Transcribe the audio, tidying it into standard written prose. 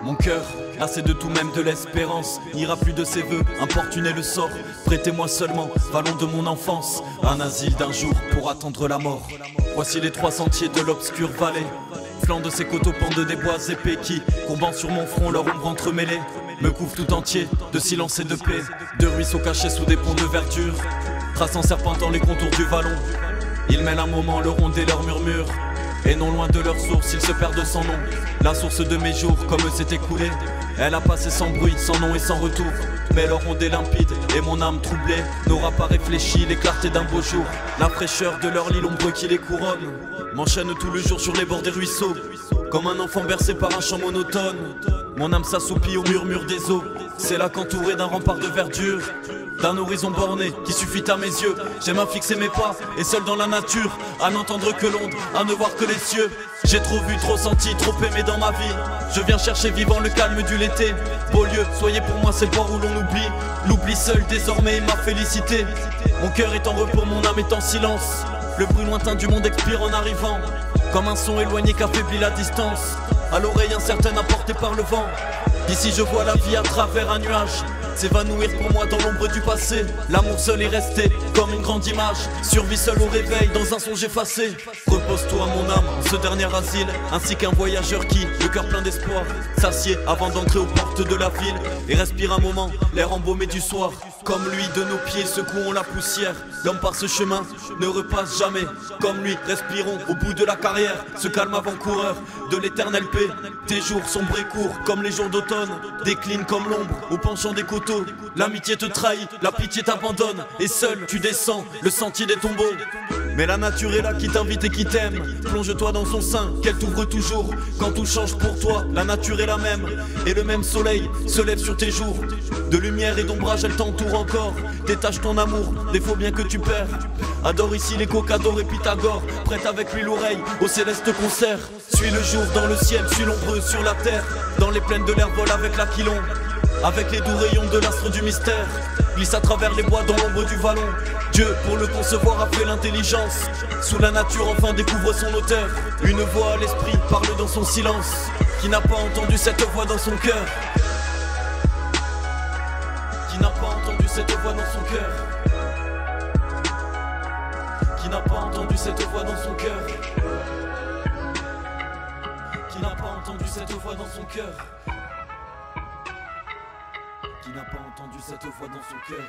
Mon cœur, lassé de tout, même de l'espérance, n'ira plus de ses voeux, importuner le sort. Prêtez-moi seulement, vallon de mon enfance, un asile d'un jour pour attendre la mort. Voici les 3 sentiers de l'obscure vallée, flanc de ces coteaux pendent des bois épais qui, courbant sur mon front, leur ombre entremêlée, me couvrent tout entier de silence et de paix. De ruisseaux cachés sous des ponts de verdure, traçant serpentant les contours du vallon. Ils mêlent un moment leur onde et leur murmure, et non loin de leur source, ils se perdent sans nom. La source de mes jours, comme s'est écoulée, elle a passé sans bruit, sans nom et sans retour. Mais leur onde est limpide, et mon âme troublée n'aura pas réfléchi les clartés d'un beau jour. La fraîcheur de leur lit, l'ombre qui les couronne, m'enchaîne tout le jour sur les bords des ruisseaux. Comme un enfant bercé par un chant monotone, mon âme s'assoupit au murmure des eaux. C'est là qu'entouré d'un rempart de verdure, d'un horizon borné qui suffit à mes yeux, j'aime à fixer mes pas, et seul dans la nature, à n'entendre que l'onde, à ne voir que les cieux. J'ai trop vu, trop senti, trop aimé dans ma vie. Je viens chercher vivant le calme du l'été. Beau lieu, soyez pour moi, c'est le port où l'on oublie. L'oubli seul désormais est ma félicité. Mon cœur est en repos, mon âme est en silence. Le bruit lointain du monde expire en arrivant, comme un son éloigné qu'affaiblit la distance, à l'oreille incertaine apportée par le vent. D'ici je vois la vie à travers un nuage s'évanouir pour moi dans l'ombre du passé. L'amour seul est resté comme une grande image, survie seul au réveil dans un songe effacé. Repose-toi mon âme en ce dernier asile, ainsi qu'un voyageur qui, le cœur plein d'espoir, s'assied avant d'entrer aux portes de la ville et respire un moment l'air embaumé du soir. Comme lui de nos pieds secouons la poussière, l'homme par ce chemin ne repasse jamais. Comme lui respirons au bout de la carrière ce calme avant-coureur de l'éternelle paix. Tes jours sombres et courts comme les jours d'automne déclinent comme l'ombre au penchant des coteaux. L'amitié te trahit, la pitié t'abandonne, et seul tu descends le sentier des tombeaux. Mais la nature est là qui t'invite et qui t'aime. Plonge-toi dans son sein, qu'elle t'ouvre toujours. Quand tout change pour toi, la nature est la même, et le même soleil se lève sur tes jours. De lumière et d'ombrage elle t'entoure encore. Détache ton amour, des faux biens que tu perds. Adore ici les cocadors et Pythagore, prête avec lui l'oreille au céleste concert. Suis le jour dans le ciel, suis l'ombre sur la terre. Dans les plaines de l'air vole avec l'aquilon, avec les doux rayons de l'astre du mystère. Glisse à travers les bois dans l'ombre du vallon. Dieu, pour le concevoir, a fait l'intelligence. Sous la nature, enfin découvre son auteur. Une voix à l'esprit parle dans son silence. Qui n'a pas entendu cette voix dans son cœur? Qui n'a pas entendu cette voix dans son cœur? Qui n'a pas entendu cette voix dans son cœur? Qui n'a pas entendu cette voix dans son cœur? Qui n'a pas entendu cette voix dans son cœur?